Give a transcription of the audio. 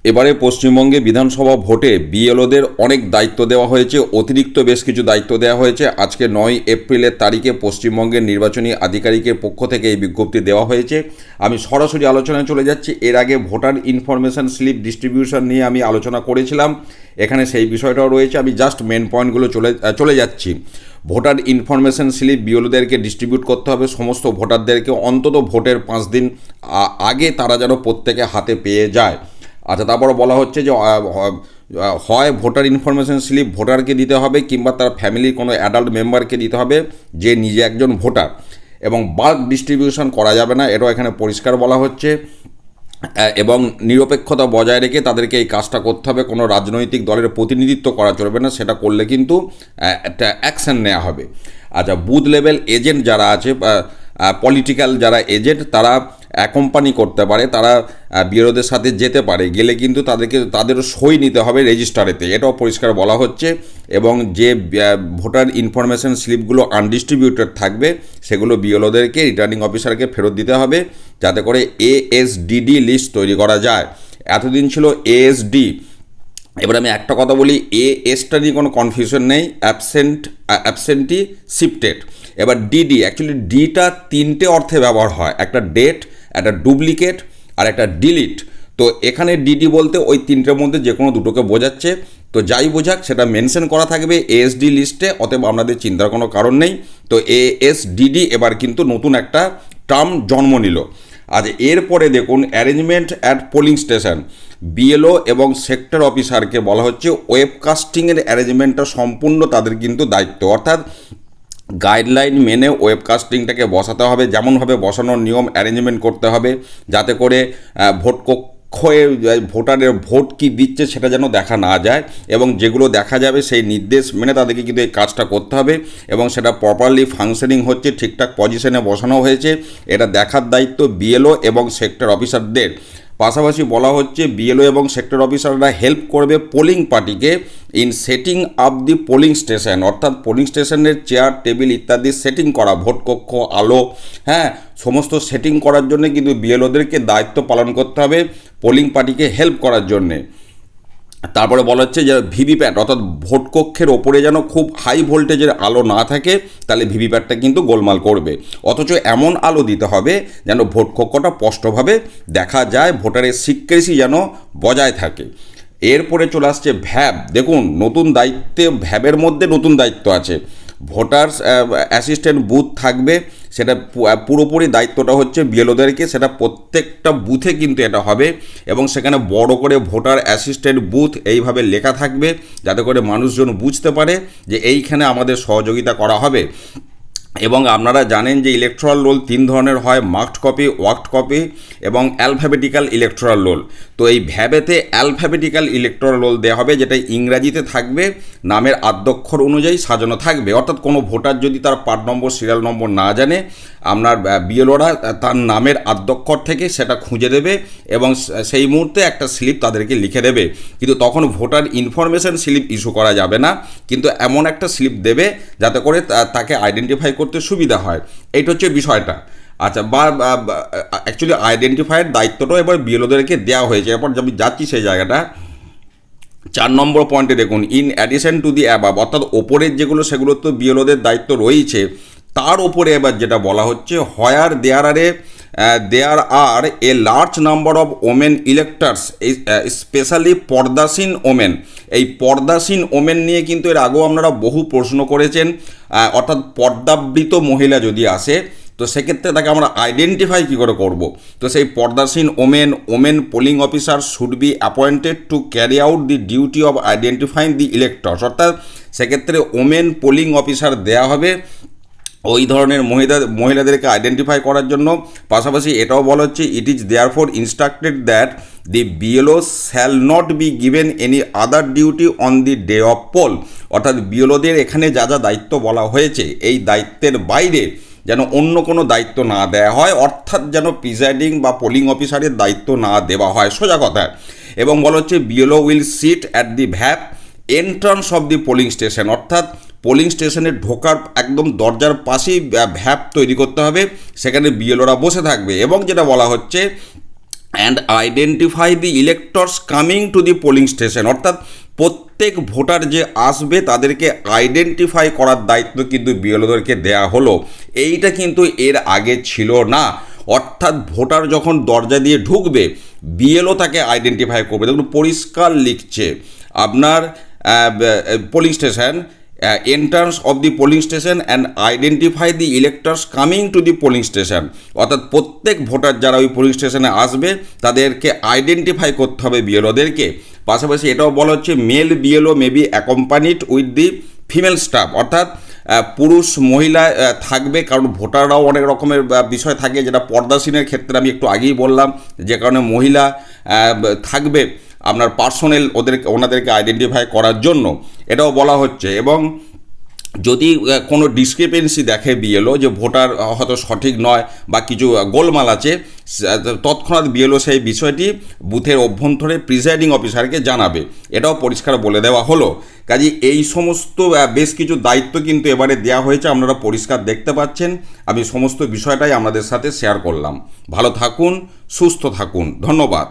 এবারে পশ্চিমবঙ্গে বিধানসভা ভোটে বিএলওদের অনেক দায়িত্ব দেওয়া হয়েছে, অতিরিক্ত বেশ কিছু দায়িত্ব দেওয়া হয়েছে। আজকে 9 এপ্রিলের তারিখে পশ্চিমবঙ্গের নির্বাচনী আধিকারিকের পক্ষ থেকে এই বিজ্ঞপ্তি দেওয়া হয়েছে। আমি সরাসরি আলোচনায় চলে যাচ্ছি। এর আগে ভোটার ইনফরমেশন স্লিপ ডিস্ট্রিবিউশন নিয়ে আমি আলোচনা করেছিলাম, এখানে সেই বিষয়টাও রয়েছে। আমি জাস্ট মেন পয়েন্টগুলো চলে যাচ্ছি। ভোটার ইনফরমেশন স্লিপ বিএলওদেরকে ডিস্ট্রিবিউট করতে হবে সমস্ত ভোটারদেরকে, অন্তত ভোটের 5 দিন আগে তারা যেন প্রত্যেকে হাতে পেয়ে যায়। আচ্ছা, তারপরে বলা হচ্ছে যে হয় ভোটার ইনফরমেশন স্লিপ ভোটারকে দিতে হবে কিংবা তার ফ্যামিলির কোনো অ্যাডাল্ট মেম্বারকে দিতে হবে যে নিজে একজন ভোটার, এবং বাল্ক ডিস্ট্রিবিউশন করা যাবে না, এটাও এখানে পরিষ্কার বলা হচ্ছে। এবং নিরপেক্ষতা বজায় রেখে তাদেরকে এই কাজটা করতে হবে, কোনো রাজনৈতিক দলের প্রতিনিধিত্ব করা চলবে না, সেটা করলে কিন্তু একটা অ্যাকশন নেওয়া হবে। আচ্ছা, বুথ লেভেল এজেন্ট যারা আছে, পলিটিক্যাল যারা এজেন্ট, তারা অ্যাকম্পানি করতে পারে, তারা বিএলওদের সাথে যেতে পারে, গেলে কিন্তু তাদেরও সই নিতে হবে রেজিস্টারেতে, এটাও পরিষ্কার বলা হচ্ছে। এবং যে ভোটার ইনফরমেশন স্লিপগুলো আনডিস্ট্রিবিউটেড থাকবে সেগুলো বিএলওদেরকে রিটার্নিং অফিসারকে ফেরত দিতে হবে, যাতে করে এএসডিডি লিস্ট তৈরি করা যায়। এতদিন ছিল এএসডি, এবার আমি একটা কথা বলি, এএসটা নিয়ে কোনো কনফিউশন নেই, অ্যাবসেন্টি শিফটেড। এবার ডিডি, অ্যাকচুয়ালি ডিটা 3টে অর্থে ব্যবহার হয়, একটা ডেট, একটা ডুপ্লিকেট আর একটা ডিলিট। তো এখানে ডিডি বলতে ওই 3টের মধ্যে যে কোনো দুটোকে বোঝাচ্ছে। তো যাই বোঝাক সেটা মেনশন করা থাকবে এএসডি লিস্টে, অতএব আপনাদের চিন্তার কোনো কারণ নেই। তো এএসডিডি এবার কিন্তু নতুন একটা টার্ম জন্ম নিল। আজ এরপরে দেখুন, arrangement at polling station, BLO এবং সেক্টর অফিসারকে বলা হচ্ছে ওয়েবকাস্টিংয়ের অ্যারেঞ্জমেন্টটা সম্পূর্ণ তাদের কিন্তু দায়িত্ব, অর্থাৎ গাইডলাইন মেনে ওয়েবকাস্টিংটাকে বসাতে হবে, যেমনভাবে বসানোর নিয়ম অ্যারেঞ্জমেন্ট করতে হবে, যাতে করে ভোট কক্ষে ভোটারের ভোট কী দিচ্ছে সেটা যেন দেখা না যায়, এবং যেগুলো দেখা যাবে সেই নির্দেশ মেনে তাদেরকে কিন্তু এই কাজটা করতে হবে, এবং সেটা প্রপারলি ফাংশনিং হচ্ছে, ঠিকঠাক পজিশনে বসানো হয়েছে, এটা দেখার দায়িত্ব বিএলও এবং সেক্টর অফিসারদের। পাশাপাশি বলা হচ্ছে বিএলও এবং সেক্টর অফিসাররা হেল্প করবে পোলিং পার্টিকে in setting up the polling station, অর্থাৎ পোলিং স্টেশনের চেয়ার টেবিল ইত্যাদি সেটিং করা, ভোট কক্ষ, আলো, সমস্ত সেটিং করার জন্য কিন্তু বিএলওদেরকে দায়িত্ব পালন করতে হবে পোলিং পার্টিকে হেল্প করার জন্যে। তারপরে বলা হচ্ছে যে ভিভিপ্যাট, অর্থাৎ ভোট কক্ষের ওপরে যেন খুব হাই ভোল্টেজের আলো না থাকে, তাহলে ভিভিপ্যাটটা কিন্তু গোলমাল করবে। অথচ এমন আলো দিতে হবে যেন ভোট কক্ষটা স্পষ্টভাবে দেখা যায়, ভোটারের সিক্রেসি যেন বজায় থাকে। এরপরে চলে আসছে ভ্যাব। দেখুন, নতুন দায়িত্বে ভ্যাবের মধ্যে নতুন দায়িত্ব আছে। ভোটার্স অ্যাসিস্ট্যান্ট বুথ থাকবে, সেটা পুরোপুরি দায়িত্বটা হচ্ছে বিএলওদেরকে, সেটা প্রত্যেকটা বুথে কিন্তু এটা হবে, এবং সেখানে বড় করে ভোটার অ্যাসিস্ট্যান্ট বুথ এইভাবে লেখা থাকবে, যাতে করে মানুষজন বুঝতে পারে যে এইখানে আমাদের সহযোগিতা করা হবে। এবং আপনারা জানেন যে ইলেকট্রাল রোল 3 ধরনের হয়, মার্কড কপি, ওয়ার্কড কপি এবং অ্যালফাবেটিক্যাল ইলেকট্রাল রোল। তো এই ভ্যাবেতে অ্যালফাবেটিক্যাল ইলেকট্রাল রোল দেওয়া হবে, যেটা ইংরাজিতে থাকবে, নামের আদ্যক্ষর অনুযায়ী সাজানো থাকবে, অর্থাৎ কোনো ভোটার যদি তার পার্ট নম্বর, সিরিয়াল নম্বর না জানে, আপনার বিএলওরা তার নামের আদ্যক্ষর থেকে সেটা খুঁজে দেবে এবং সেই মুহূর্তে একটা স্লিপ তাদেরকে লিখে দেবে। কিন্তু তখন ভোটার ইনফরমেশন স্লিপ ইস্যু করা যাবে না, কিন্তু এমন একটা স্লিপ দেবে যাতে করে তাকে আইডেন্টিফাই করতে সুবিধা হয়। এইটা হচ্ছে বিষয়টা। আচ্ছা, অ্যাকচুয়ালি আইডেন্টিফাইয়ের দায়িত্বটাও এবার বিএলওদেরকে দেওয়া হয়েছে। এরপর আমি যাচ্ছি সেই জায়গাটা। 4 নম্বর পয়েন্টে দেখুন, in addition to the above, অর্থাৎ ওপরের যেগুলো সেগুলো তো বিএলওদের দায়িত্ব রয়েছে, তার ওপরে এবার যেটা বলা হচ্ছে, where there are a large number of women electors, specially pardanashin women. এই পর্দাসীন ওমেন নিয়ে কিন্তু এর আগেও আপনারা বহু প্রশ্ন করেছেন, অর্থাৎ পর্দাবৃত মহিলা যদি আসে, তো সেক্ষেত্রে তাকে আমরা আইডেন্টিফাই কী করে করব। তো সেই pardanashin women polling officer should be appointed to carry out the duty of identifying the electors, অর্থাৎ সেক্ষেত্রে ওমেন পোলিং অফিসার দেওয়া হবে ওই ধরনের মহিলাদেরকে আইডেন্টিফাই করার জন্য। পাশাপাশি এটাও বলা হচ্ছে, it is therefore instructed that the BLO shall not be given any other duty on the day of poll, অর্থাৎ বিএলওদের এখানে যা যা দায়িত্ব বলা হয়েছে, এই দায়িত্বের বাইরে যেন অন্য কোনো দায়িত্ব না দেওয়া হয়, অর্থাৎ যেন প্রিজাইডিং বা পোলিং অফিসারের দায়িত্ব না দেওয়া হয়, সোজা কথা। এবং বলা হচ্ছে, BLO will sit at the very entrance of the polling station, অর্থাৎ পোলিং স্টেশনে ঢোকার একদম দরজার পাশেই ভ্যাপ তৈরি করতে হবে, সেখানে বিএলওরা বসে থাকবে। এবং যেটা বলা হচ্ছে, and identify the electors coming to the polling station, অর্থাৎ প্রত্যেক ভোটার যে আসবে তাদেরকে আইডেন্টিফাই করার দায়িত্ব কিন্তু বিএলওদেরকে দেয়া হলো। এইটা কিন্তু এর আগে ছিল না। অর্থাৎ ভোটার যখন দরজা দিয়ে ঢুকবে বিএলও তাকে আইডেন্টিফাই করবে। দেখুন পরিষ্কার লিখছে আপনার polling station entrance of the polling station and identify the electors coming to the polling station, অর্থাৎ প্রত্যেক ভোটার যারা ওই পোলিং স্টেশনে আসবে তাদেরকে আইডেন্টিফাই করতে হবে বিএলওদেরকে। পাশাপাশি এটাও বলা হচ্ছে male BLO may be accompanied with the female staff, অর্থাৎ পুরুষ মহিলা থাকবে, কারণ ভোটাররাও অনেক রকমের বিষয় থাকে, যেটা পর্দাসীনের ক্ষেত্রে আমি একটু আগেই বললাম, যে কারণে মহিলা থাকবে আপনার পার্সোনেল ওনাদেরকে আইডেন্টিফাই করার জন্য, এটাও বলা হচ্ছে। এবং যদি কোনো ডিসক্রিপেন্সি দেখে বিএলও যে ভোটার হয়তো সঠিক নয় বা কিছু গোলমাল আছে, তৎক্ষণাৎ বিএলও সেই বিষয়টি বুথের অভ্যন্তরে প্রিসাইডিং অফিসারকে জানাবে, এটাও পরিষ্কার বলে দেওয়া হলো। কাজে এই সমস্ত বেশ কিছু দায়িত্ব কিন্তু এবারে দেওয়া হয়েছে, আপনারা পরিষ্কার দেখতে পাচ্ছেন। আমি সমস্ত বিষয়টাই আপনাদের সাথে শেয়ার করলাম। ভালো থাকুন, সুস্থ থাকুন, ধন্যবাদ।